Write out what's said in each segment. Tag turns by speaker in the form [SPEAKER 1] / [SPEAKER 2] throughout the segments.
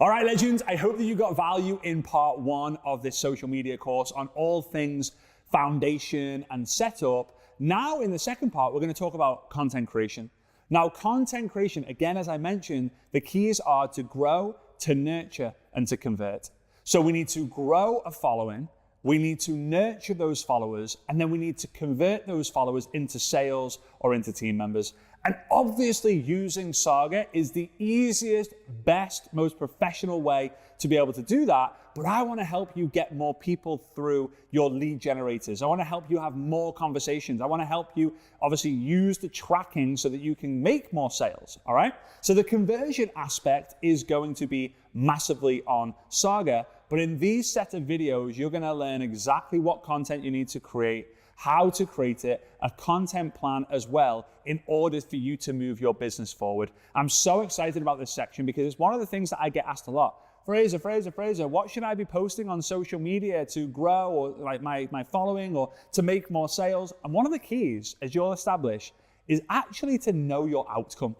[SPEAKER 1] All right, legends, I hope that you got value in part one of this social media course on all things foundation and setup. Now in the second part, we're going to talk about content creation. Now, content creation, again, as I mentioned, the keys are to grow, to nurture, and to convert. So we need to grow a following, we need to nurture those followers, and then we need to convert those followers into sales or into team members. And obviously using Saga is the easiest, best, most professional way to be able to do that. But I want to help you get more people through your lead generators. I want to help you have more conversations. I want to help you obviously use the tracking so that you can make more sales, all right? So the conversion aspect is going to be massively on Saga. But in these set of videos, you're going to learn exactly what content you need to create, how to create it, a content plan as well in order for you to move your business forward. I'm so excited about this section because it's one of the things that I get asked a lot. Fraser, what should I be posting on social media to grow or like my following or to make more sales? And one of the keys, as you'll establish, is actually to know your outcome.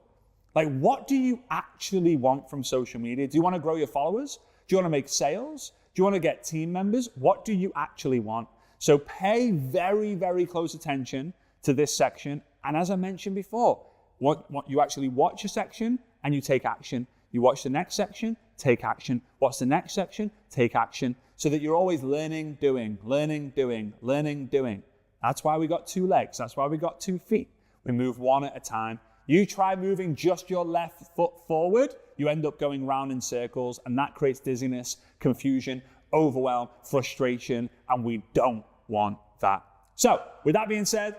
[SPEAKER 1] Like, what do you actually want from social media? Do you want to grow your followers? Do you want to make sales? Do you want to get team members? What do you actually want? So pay very, very close attention to this section. And as I mentioned before, what you actually watch a section and you take action. You watch the next section, take action. What's the next section? Take action. So that you're always learning, doing, learning, doing, learning, doing. That's why we got 2 legs. That's why we got 2 feet. We move one at a time. You try moving just your left foot forward, you end up going round in circles, and that creates dizziness, confusion, overwhelm, frustration, and we don't want that. So with that being said,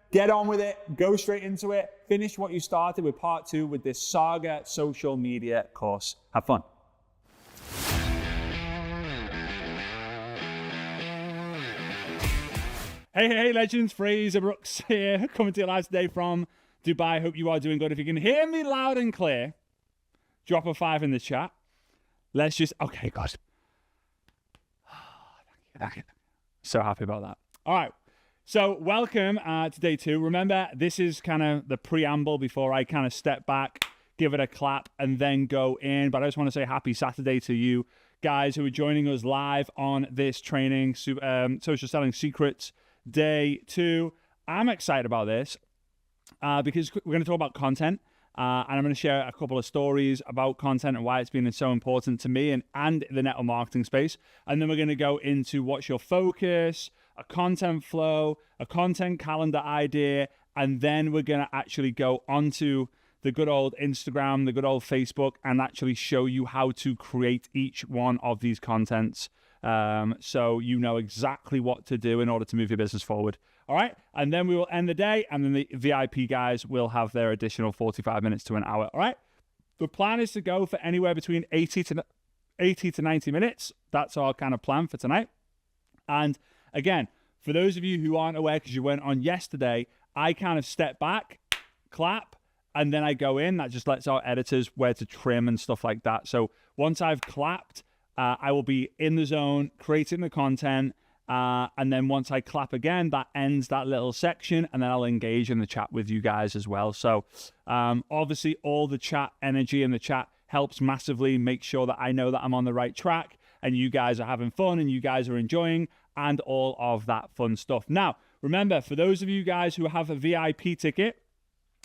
[SPEAKER 1] get on with it, go straight into it, finish what you started with part 2 with this Saga social media course. Have fun. Hey, legends, Fraser Brooks here, coming to you live today from Dubai. Hope you are doing good. If you can hear me loud and clear, drop a 5 in the chat. Let's just, okay, God. Thank you. So happy about that. All right. So welcome to day 2. Remember, this is kind of the preamble before I kind of step back, give it a clap, and then go in. But I just want to say happy Saturday to you guys who are joining us live on this training, Social Selling Secrets day 2. I'm excited about this because we're going to talk about content. And I'm going to share a couple of stories about content and why it's been so important to me and the network marketing space. And then we're going to go into what's your focus, a content flow, a content calendar idea, and then we're going to actually go onto the good old Instagram, the good old Facebook, and actually show you how to create each one of these contents. So you know exactly what to do in order to move your business forward. All right. And then we will end the day, and then the VIP guys will have their additional 45 minutes to an hour. All right. The plan is to go for anywhere between 80 to 90 minutes. That's our kind of plan for tonight. And again, for those of you who aren't aware, because you weren't on yesterday, I kind of step back, clap, and then I go in. That just lets our editors where to trim and stuff like that. So once I've clapped, I will be in the zone, creating the content. And then once I clap again, that ends that little section, and then I'll engage in the chat with you guys as well. So obviously all the chat energy in the chat helps massively make sure that I know that I'm on the right track and you guys are having fun and you guys are enjoying and all of that fun stuff. Now, remember, for those of you guys who have a VIP ticket,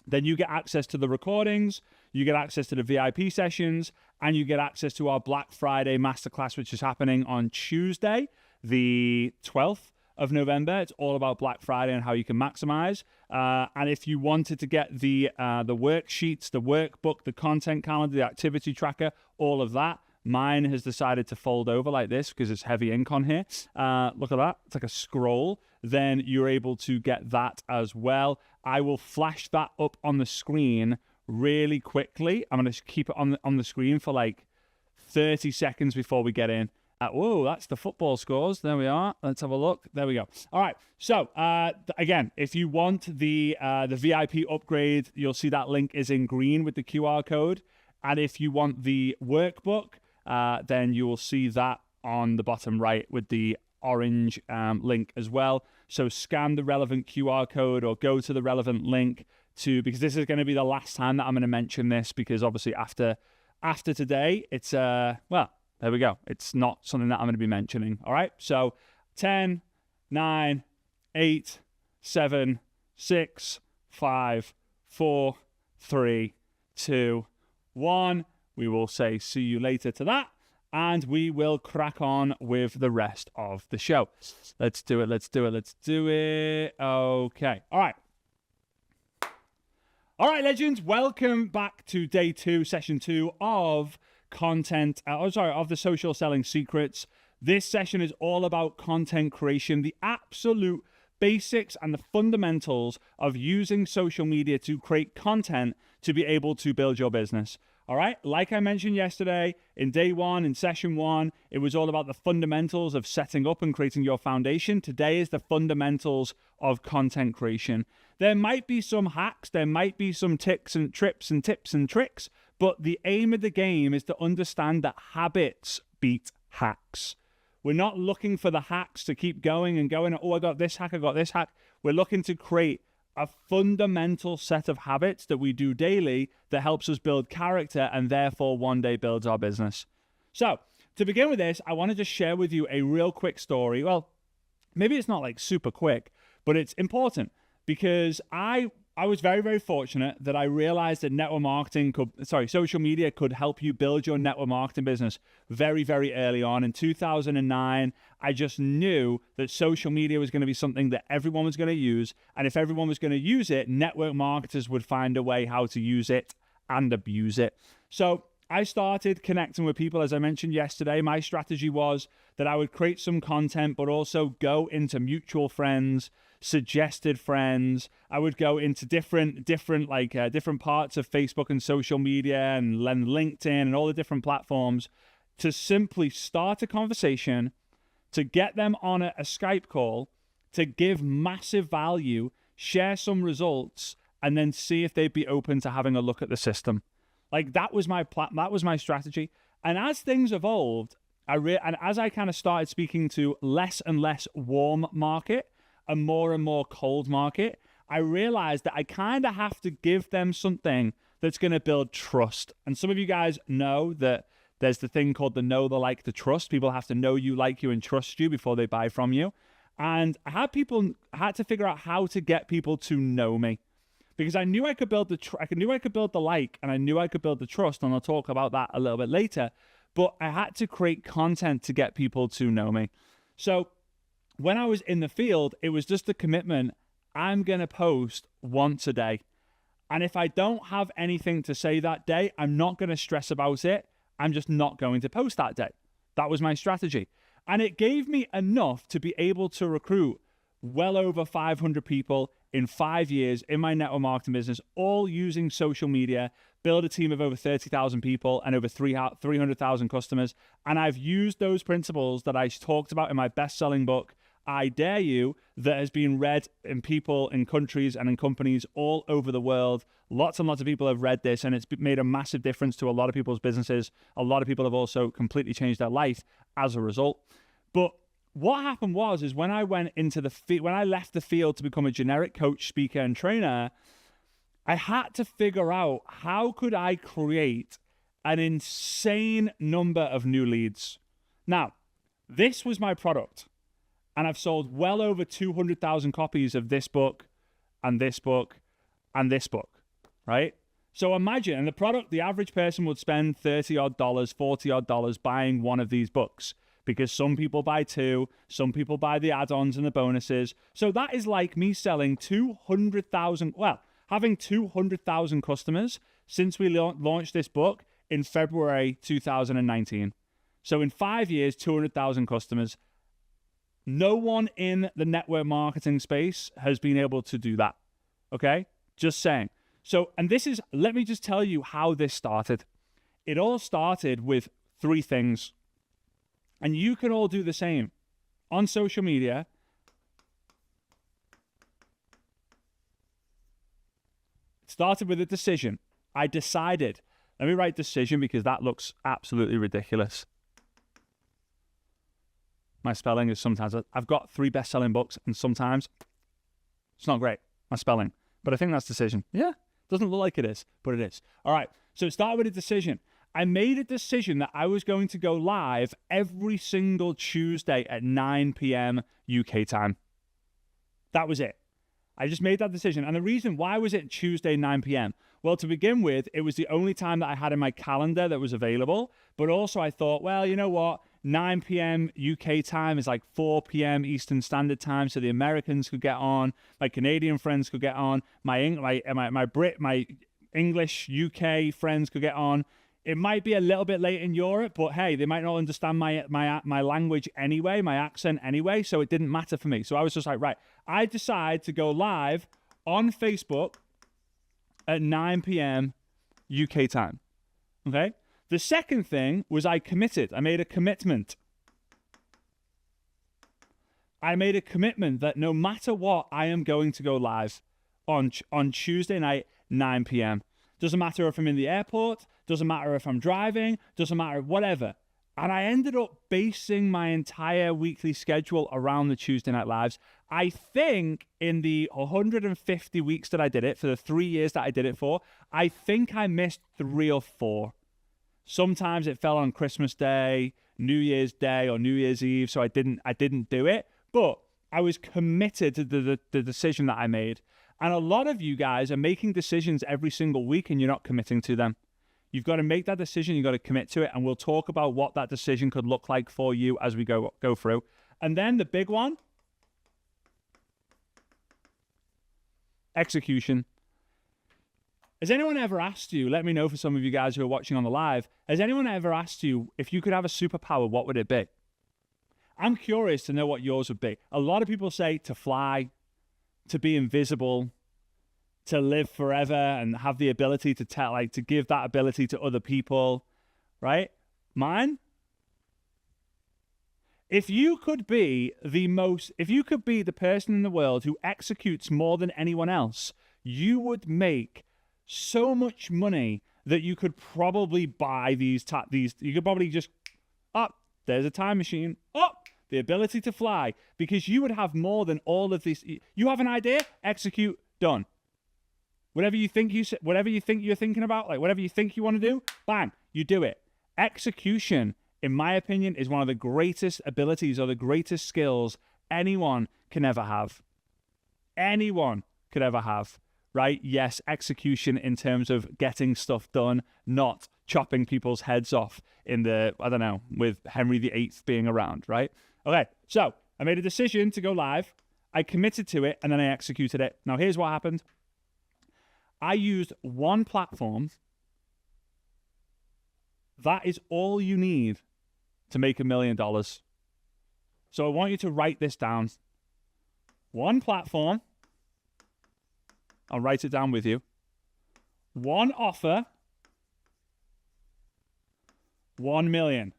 [SPEAKER 1] then you get access to the recordings, you get access to the VIP sessions, and you get access to our Black Friday Masterclass, which is happening on Tuesday, the 12th of November. It's all about Black Friday and how you can maximize. And if you wanted to get the worksheets, the workbook, the content calendar, the activity tracker, all of that, mine has decided to fold over like this because it's heavy ink on here. Look at that. It's like a scroll. Then you're able to get that as well. I will flash that up on the screen really quickly. I'm going to keep it on the screen for like 30 seconds before we get in. Whoa, that's the football scores. There we are. Let's have a look. There we go. All right. So again, if you want the VIP upgrade, you'll see that link is in green with the QR code. And if you want the workbook, then you will see that on the bottom right with the orange link as well. So scan the relevant QR code or go to the relevant link because this is going to be the last time that I'm going to mention this, because obviously after after today, it's, well, there we go. It's not something that I'm going to be mentioning. All right. So 10, 9, 8, 7, 6, 5, 4, 3, 2, 1. We will say see you later to that. And we will crack on with the rest of the show. Let's do it. Let's do it. Let's do it. Okay. All right. All right, legends. Welcome back to day 2, session 2 of of the Social Selling Secrets. This session is all about content creation, the absolute basics and the fundamentals of using social media to create content to be able to build your business. All right, like I mentioned yesterday, in day 1, in session 1, it was all about the fundamentals of setting up and creating your foundation. Today is the fundamentals of content creation. There might be some hacks, there might be some tips and tips and tricks, but the aim of the game is to understand that habits beat hacks. We're not looking for the hacks to keep going and going, oh, I got this hack, I got this hack. We're looking to create a fundamental set of habits that we do daily that helps us build character and therefore one day builds our business. So to begin with this, I want to just share with you a real quick story. Well, maybe it's not like super quick, but it's important because I was very, very fortunate that I realized that social media could help you build your network marketing business very, very early on. In 2009, I just knew that social media was going to be something that everyone was going to use. And if everyone was going to use it, network marketers would find a way how to use it and abuse it. So I started connecting with people. As I mentioned yesterday, my strategy was that I would create some content, but also go into mutual friends, suggested friends. I would go into different parts of Facebook and social media and LinkedIn and all the different platforms to simply start a conversation, to get them on a Skype call, to give massive value, share some results, and then see if they'd be open to having a look at the system. Like that was my strategy. And as things evolved, and as I kind of started speaking to less and less warm market and more cold market, I realized that I kind of have to give them something that's going to build trust. And some of you guys know that there's the thing called the know, the like, the trust. People have to know you, like you, and trust you before they buy from you. And I had to figure out how to get people to know me, because I knew I could build the like, and I knew I could build the trust, and I'll talk about that a little bit later. But I had to create content to get people to know me. So when I was in the field, it was just a commitment. I'm going to post once a day. And if I don't have anything to say that day, I'm not going to stress about it. I'm just not going to post that day. That was my strategy. And it gave me enough to be able to recruit well over 500 people in 5 years in my network marketing business, all using social media, build a team of over 30,000 people and over 300,000 customers. And I've used those principles that I talked about in my best-selling book, I Dare You, that has been read in people, in countries, and in companies all over the world. Lots and lots of people have read this, and it's made a massive difference to a lot of people's businesses. A lot of people have also completely changed their life as a result. But what happened is when I went into when I left the field to become a generic coach, speaker, and trainer, I had to figure out how could I create an insane number of new leads. Now, this was my product, and I've sold well over 200,000 copies of this book and this book and this book, right? So imagine, and the product, the average person would spend $30 odd, $40 odd buying one of these books, because some people buy 2, some people buy the add-ons and the bonuses. So that is like me selling 200,000, having 200,000 customers since we launched this book in February 2019. So in 5 years, 200,000 customers. No one in the network marketing space has been able to do that. Okay? Just saying. So, and let me just tell you how this started. It all started with 3 things. And you can all do the same. On social media, it started with a decision. I decided. Let me write decision because that looks absolutely ridiculous. My spelling is sometimes, I've got 3 best-selling books, and sometimes it's not great, my spelling. But I think that's decision. Yeah, doesn't look like it is, but it is. All right, so it started with a decision. I made a decision that I was going to go live every single Tuesday at 9 p.m. UK time. That was it. I just made that decision. And the reason why was it Tuesday, 9 p.m.? Well, to begin with, it was the only time that I had in my calendar that was available. But also I thought, well, you know what? 9 p.m. UK time is like 4 p.m. Eastern Standard Time, so the Americans could get on, my Canadian friends could get on, my English UK friends could get on. It might be a little bit late in Europe, but hey, they might not understand my language anyway, my accent anyway, so it didn't matter for me. So I was just like, right, I decide to go live on Facebook at 9 p.m. UK time. Okay? The second thing was I committed. I made a commitment. I made a commitment that no matter what, I am going to go live on Tuesday night, 9 p.m. Doesn't matter if I'm in the airport, doesn't matter if I'm driving, doesn't matter, whatever. And I ended up basing my entire weekly schedule around the Tuesday Night Lives. I think in the 150 weeks that I did it, for the 3 years that I did it for, I think I missed 3 or 4. Sometimes it fell on Christmas Day, New Year's Day, or New Year's Eve, so I didn't do it. But I was committed to the decision that I made. And a lot of you guys are making decisions every single week and you're not committing to them. You've got to make that decision, you've got to commit to it, and we'll talk about what that decision could look like for you as we go through. And then the big one, execution. Has anyone ever asked you, let me know for some of you guys who are watching on the live, has anyone ever asked you if you could have a superpower, what would it be? I'm curious to know what yours would be. A lot of people say to fly, to be invisible, to live forever and have the ability to tell, like to give that ability to other people, right? Mine? If you could be the person in the world who executes more than anyone else, you would make so much money that you could probably buy these, you could probably just, there's a time machine, the ability to fly, because you would have more than all of these. You have an idea, execute, done. Whatever you think you're thinking about, like whatever you think you want to do, bang, you do it. Execution, in my opinion, is one of the greatest abilities or the greatest skills anyone can ever have. Anyone could ever have, right? Yes, execution in terms of getting stuff done, not chopping people's heads off in the, I don't know, with Henry VIII being around, right? Okay, so I made a decision to go live. I committed to it, and then I executed it. Now, here's what happened. I used one platform. That is all you need to make $1 million. So I want you to write this down. One platform. I'll write it down with you. One offer. 1 million.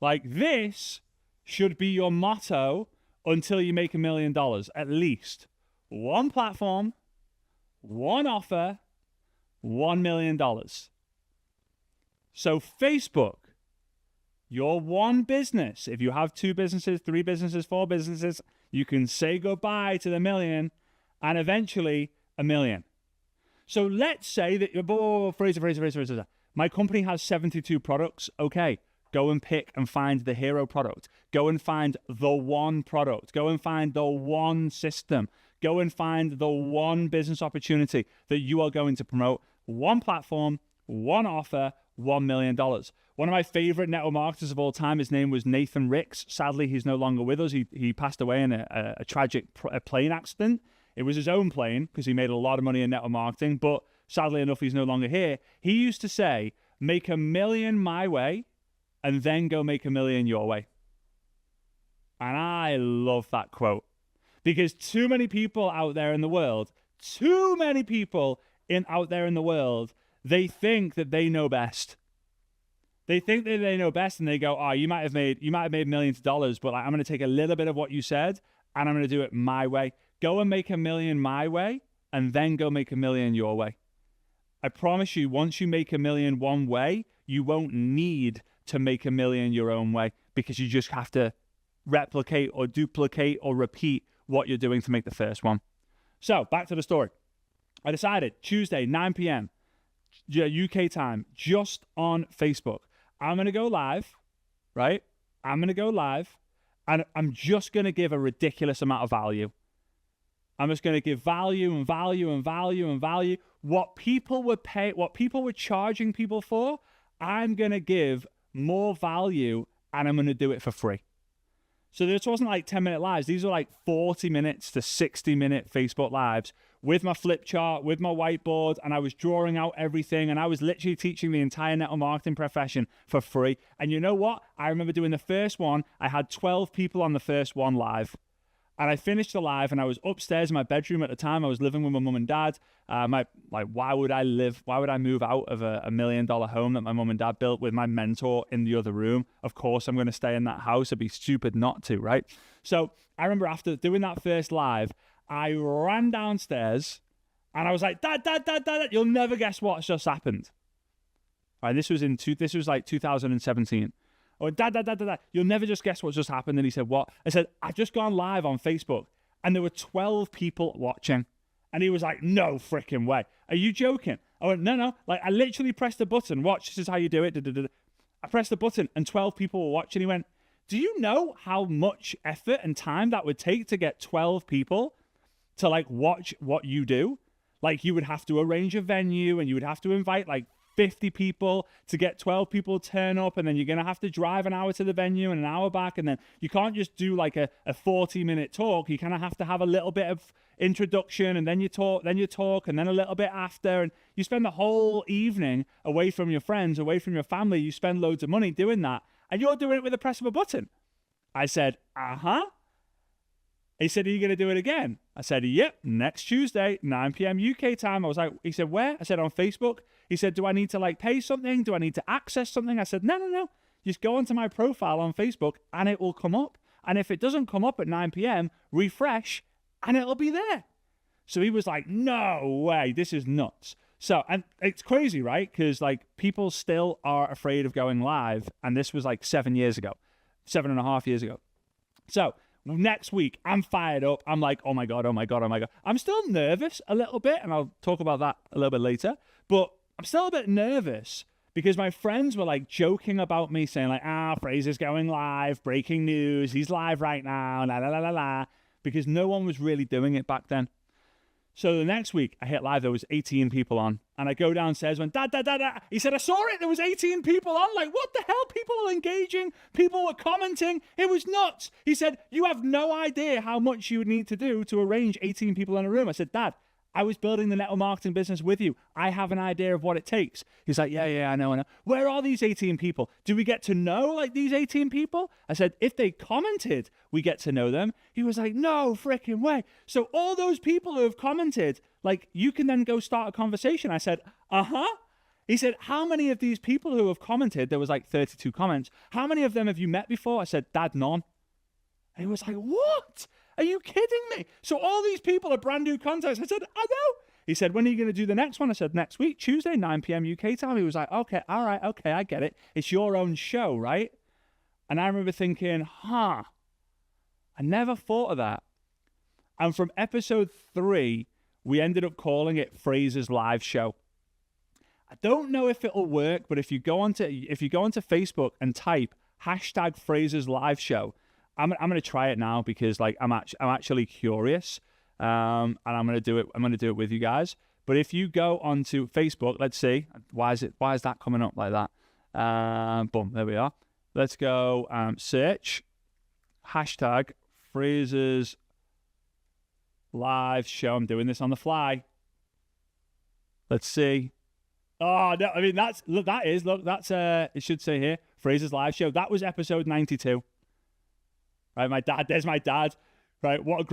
[SPEAKER 1] Like, this should be your motto until you make $1 million, at least. One platform, one offer, $1 million. So Facebook, your one business, if you have 2 businesses, 3 businesses, 4 businesses, you can say goodbye to the million and eventually $1 million. So let's say that, Fraser. My company has 72 products. Okay, go and pick and find the hero product. Go and find the one product. Go and find the one system. Go and find the one business opportunity that you are going to promote. One platform, one offer, $1 million. One of my favorite network marketers of all time, his name was Nathan Ricks. Sadly, he's no longer with us. He passed away in a tragic plane accident. It was his own plane because he made a lot of money in network marketing, but sadly enough, he's no longer here. He used to say, make $1 million my way and then go make $1 million your way. And I love that quote because too many people out there in the world, they think that they know best. They think that they know best and they go, you might have made millions of dollars, but I'm going to take a little bit of what you said and I'm going to do it my way. Go and make $1 million my way and then go make $1 million your way. I promise you, once you make $1 million one way, you won't need to make $1 million your own way because you just have to replicate or duplicate or repeat what you're doing to make the first one. So back to the story. I decided Tuesday, 9 p.m. UK time, just on Facebook. I'm going to go live, right? I'm going to go live, and I'm just going to give a ridiculous amount of value. I'm just going to give value and value and value and value. What people were charging people for, I'm going to give more value, and I'm going to do it for free. So this wasn't like 10-minute lives. These were like 40 minutes to 60-minute Facebook lives with my flip chart, with my whiteboard, and I was drawing out everything, and I was literally teaching the entire network marketing profession for free. And you know what? I remember doing the first one. I had 12 people on the first one live. And I finished the live, and I was upstairs in my bedroom at the time. I was living with my mum and dad. Why would I move out of a $1 million home that my mum and dad built with my mentor in the other room? Of course, I'm going to stay in that house. It'd be stupid not to, right? So I remember after doing that first live, I ran downstairs, and I was like, Dad, you'll never guess what's just happened. All right, this was like 2017. Oh, Dad, you'll never just guess what's just happened. And he said, what? I said, I've just gone live on Facebook, and there were 12 people watching. And he was like, no freaking way. Are you joking? I went, no. Like, I literally pressed the button. Watch, this is how you do it. I pressed the button, and 12 people were watching. He went, do you know how much effort and time that would take to get 12 people to, like, watch what you do? Like, you would have to arrange a venue, and you would have to invite, like, 50 people to get 12 people turn up, and then you're going to have to drive an hour to the venue and an hour back, and then you can't just do like a 40-minute talk. You kind of have to have a little bit of introduction, and then you talk, and then a little bit after, and you spend the whole evening away from your friends, away from your family. You spend loads of money doing that, and you're doing it with the press of a button. I said, He said, are you going to do it again? I said, yep, next Tuesday, 9 p.m. UK time. I was like, he said, where? I said, on Facebook. He said, do I need to like pay something? Do I need to access something? I said, no. Just go onto my profile on Facebook and it will come up. And if it doesn't come up at 9 p.m., refresh and it'll be there. So he was like, no way, this is nuts. So, and it's crazy, right? Because like people still are afraid of going live. And this was like 7.5 years ago. So next week, I'm fired up. I'm like, oh my God. I'm still nervous a little bit, and I'll talk about that a little bit later. But I'm still a bit nervous because my friends were like joking about me, saying like, Fraser's going live, breaking news, he's live right now, because no one was really doing it back then. So the next week I hit live, there was 18 people on, and I go downstairs, went, Dad. He said, I saw it, there was 18 people on. Like, what the hell? People were engaging, people were commenting. It was nuts. He said, you have no idea how much you would need to do to arrange 18 people in a room. I said, Dad, I was building the network marketing business with you. I have an idea of what it takes. He's like, yeah, I know. Where are these 18 people? Do we get to know like these 18 people? I said, if they commented, we get to know them. He was like, no freaking way. So all those people who have commented, like you can then go start a conversation. I said, He said, how many of these people who have commented, there was like 32 comments, how many of them have you met before? I said, Dad, none. And he was like, what? Are you kidding me? So all these people are brand new contacts. I said, I know. He said, when are you going to do the next one? I said, next week, Tuesday, 9 p.m. UK time. He was like, okay, all right, okay, I get it. It's your own show, right? And I remember thinking, I never thought of that. And from episode 3, we ended up calling it Fraser's Live Show. I don't know if it'll work, but if you go onto Facebook and type hashtag Fraser's Live Show, I'm going to try it now because like I'm actually curious, and I'm going to do it. I'm going to do it with you guys. But if you go onto Facebook, let's see, why is that coming up like that? Boom, there we are. Let's go search hashtag Fraser's Live Show. I'm doing this on the fly. Let's see. Oh no, I mean that's it should say here Fraser's Live Show. That was episode 92. Right, my dad. There's my dad. Right, what a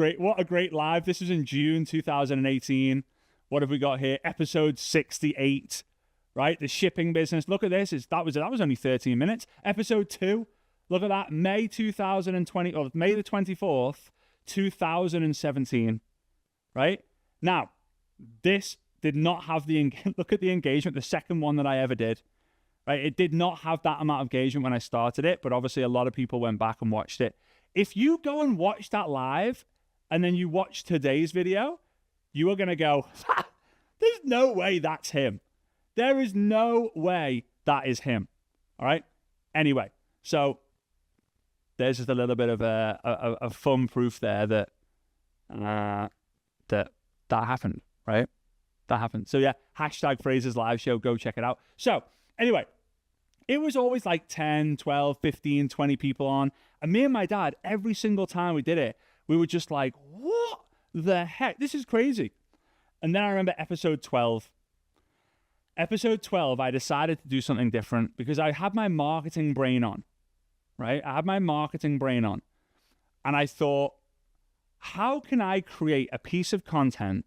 [SPEAKER 1] great live. This was in June 2018. What have we got here? Episode 68. Right, the shipping business. Look at this. That was only 13 minutes. Episode 2. Look at that. May 2020 or May the 24th, 2017. Right now, this did not have look at the engagement. The second one that I ever did. Right, it did not have that amount of engagement when I started it, but obviously a lot of people went back and watched it. If you go and watch that live and then you watch today's video, you are going to go, There's no way that's him. There is no way that is him. All right? Anyway, so there's just a little bit of a fun proof there that that happened, right? That happened. So yeah, hashtag Fraser's live show. Go check it out. So anyway, it was always like 10, 12, 15, 20 people on. And me and my dad, every single time we did it, we were just like, what the heck? This is crazy. And then I remember episode 12. Episode 12, I decided to do something different because I had my marketing brain on, right? I had my marketing brain on. And I thought, how can I create a piece of content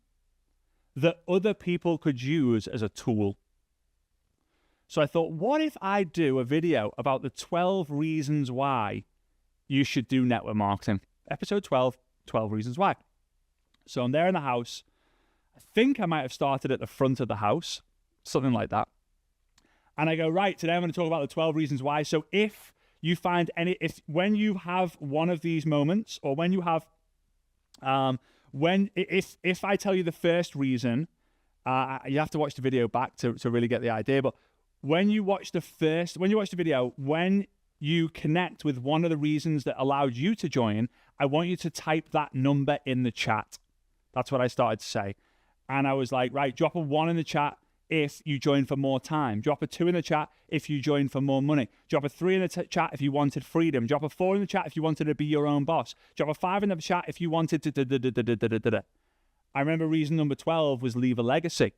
[SPEAKER 1] that other people could use as a tool? So I thought, what if I do a video about the 12 reasons why you should do network marketing? Episode 12, 12 reasons why. So I'm there in the house. I think I might have started at the front of the house, something like that. And I go, right, today I'm going to talk about the 12 reasons why. So if you find when you have one of these moments, or when you have, if I tell you the first reason, you have to watch the video back to really get the idea. But when you watch the video, when you connect with one of the reasons that allowed you to join, I want you to type that number in the chat. That's what I started to say. And I was like, right, drop a 1 in the chat if you join for more time. Drop a 2 in the chat if you join for more money. Drop a 3 in the chat if you wanted freedom. Drop a 4 in the chat if you wanted to be your own boss. Drop a 5 in the chat if you wanted to I remember reason number 12 was leave a legacy.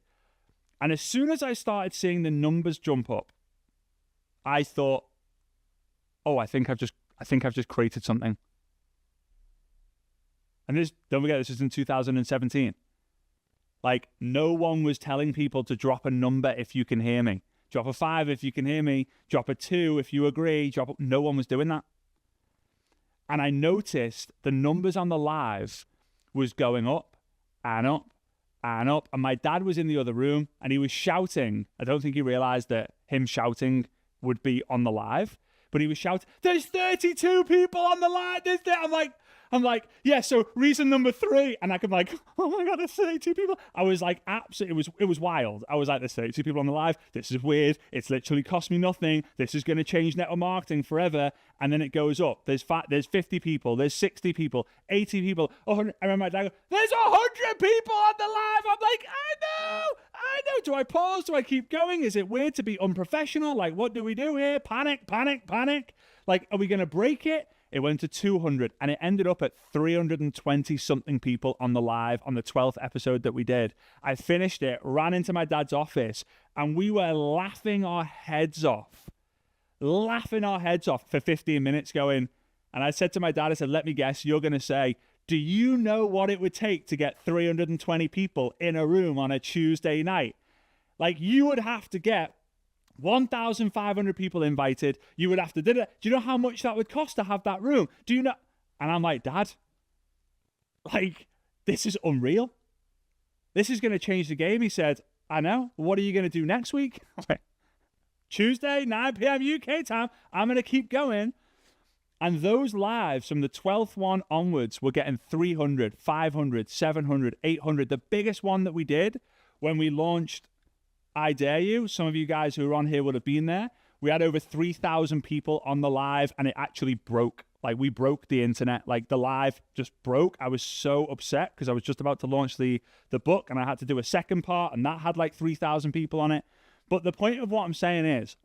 [SPEAKER 1] And as soon as I started seeing the numbers jump up, I thought, oh, I think I've just created something. And don't forget, this is in 2017. Like, no one was telling people to drop a number if you can hear me. Drop a 5 if you can hear me. Drop a 2 if you agree. No one was doing that. And I noticed the numbers on the live was going up and up and up. And my dad was in the other room and he was shouting. I don't think he realized that him shouting would be on the live, but he was shouting, there's 32 people on the live. I'm like, yeah, so reason number 3. And I could like, oh my God, there's 32 people. I was like, absolutely, it was wild. I was like, there's 32 people on the live. This is weird. It's literally cost me nothing. This is going to change network marketing forever. And then it goes up. There's 50 people. There's 60 people, 80 people, 100. I remember my dad go, there's 100 people on the live. I'm like, I know. Do I pause? Do I keep going? Is it weird to be unprofessional? Like, what do we do here? Panic. Like, are we going to break it? It went to 200 and it ended up at 320 something people on the live on the 12th episode that we did. I finished it, ran into my dad's office, and we were laughing our heads off for 15 minutes going. And I said to my dad, I said, let me guess, you're going to say, do you know what it would take to get 320 people in a room on a Tuesday night? Like, you would have to get 1,500 people invited. You would have to do it. Do you know how much that would cost to have that room? Do you know? And I'm like, Dad, like, this is unreal. This is going to change the game. He said, I know. What are you going to do next week? Tuesday, 9 p.m. UK time. I'm going to keep going. And those lives from the 12th one onwards were getting 300, 500, 700, 800. The biggest one that we did when we launched I Dare You, some of you guys who are on here would have been there. We had over 3,000 people on the live and it actually broke. Like, we broke the internet. Like, the live just broke. I was so upset because I was just about to launch the book and I had to do a second part and that had like 3,000 people on it. But the point of what I'm saying is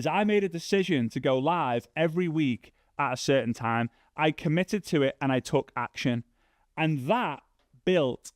[SPEAKER 1] I made a decision to go live every week at a certain time. I committed to it and I took action. And that built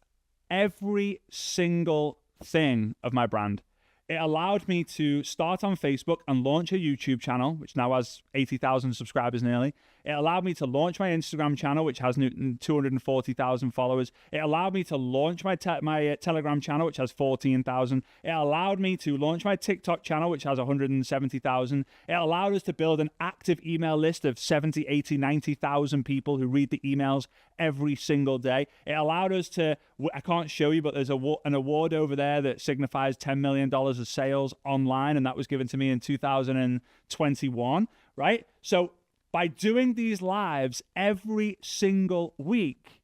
[SPEAKER 1] every single thing of my brand. It allowed me to start on Facebook and launch a YouTube channel, which now has 80,000 subscribers nearly. It allowed me to launch my Instagram channel, which has 240,000 followers. It allowed me to launch my Telegram channel, which has 14,000. It allowed me to launch my TikTok channel, which has 170,000. It allowed us to build an active email list of 70, 80, 90,000 people who read the emails every single day. It allowed us to, I can't show you, but there's an award over there that signifies $10 million of sales online, and that was given to me in 2021, right? So by doing these lives every single week,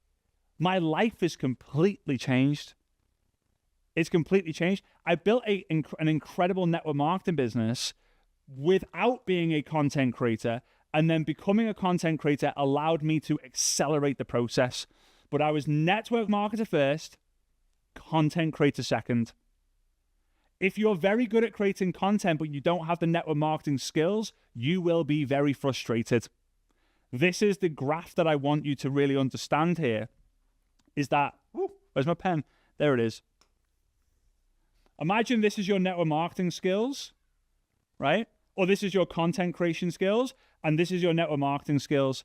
[SPEAKER 1] my life is completely changed. It's completely changed. I built an incredible network marketing business without being a content creator, and then becoming a content creator allowed me to accelerate the process. But I was network marketer first, content creator second. If you're very good at creating content, but you don't have the network marketing skills, you will be very frustrated. This is the graph that I want you to really understand here, is that, where's my pen? There it is. Imagine this is your network marketing skills, right? Or this is your content creation skills, and this is your network marketing skills.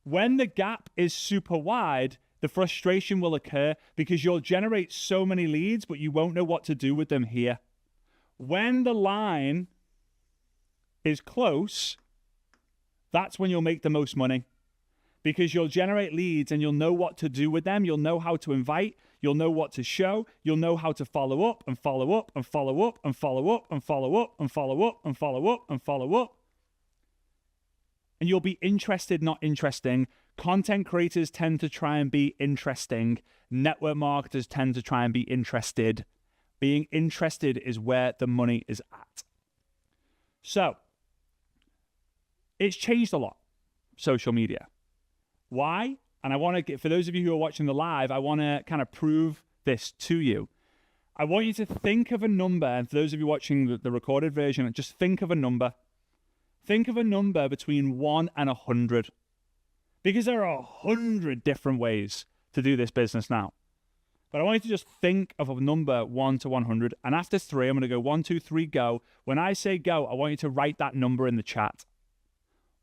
[SPEAKER 1] When the gap is super wide, the frustration will occur because you'll generate so many leads, but you won't know what to do with them here. When the line is close, that's when you'll make the most money, because you'll generate leads and you'll know what to do with them. You'll know how to invite. You'll know what to show. You'll know how to follow up and follow up and follow up and follow up and follow up and follow up and follow up and follow up. And you'll be interested, not interesting. Content creators tend to try and be interesting. Network marketers tend to try and be interested. Being interested is where the money is at. So, it's changed a lot, social media. Why? And I want to get, for those of you who are watching the live, I want to kind of prove this to you. I want you to think of a number, and for those of you watching the recorded version, just think of a number. Think of a number between 1 and 100. Because there are 100 different ways to do this business now. But I want you to just think of a number 1 to 100. And after 3, I'm going to go 1, 2, 3, go. When I say go, I want you to write that number in the chat.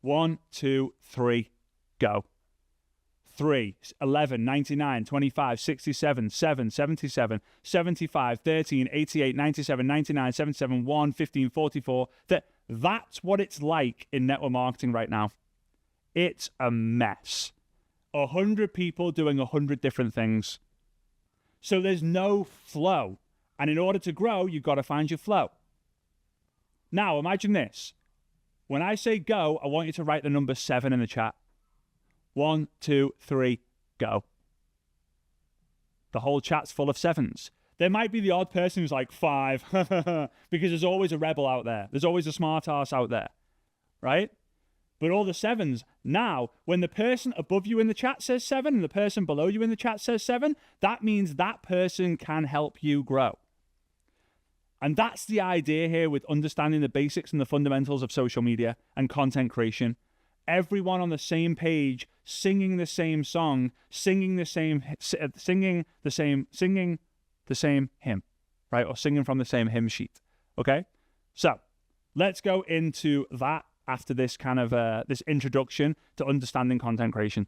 [SPEAKER 1] 1, 2, 3, go. 3, 11, 99, 25, 67, 7, 77, 75, 13, 88, 97, 99, 77, 1, 15, 44. That's what it's like in network marketing right now. It's a mess. 100 people doing 100 different things. So there's no flow. And in order to grow, you've got to find your flow. Now, imagine this. When I say go, I want you to write the number 7 in the chat. 1, 2, 3, go. The whole chat's full of 7s. There might be the odd person who's like 5, because there's always a rebel out there. There's always a smart ass out there, right? But all the 7s, now, when the person above you in the chat says 7 and the person below you in the chat says 7, that means that person can help you grow. And that's the idea here with understanding the basics and the fundamentals of social media and content creation. Everyone on the same page, singing the same song, singing the same hymn, right? Or singing from the same hymn sheet. Okay, so let's go into that after this kind of this introduction to understanding content creation.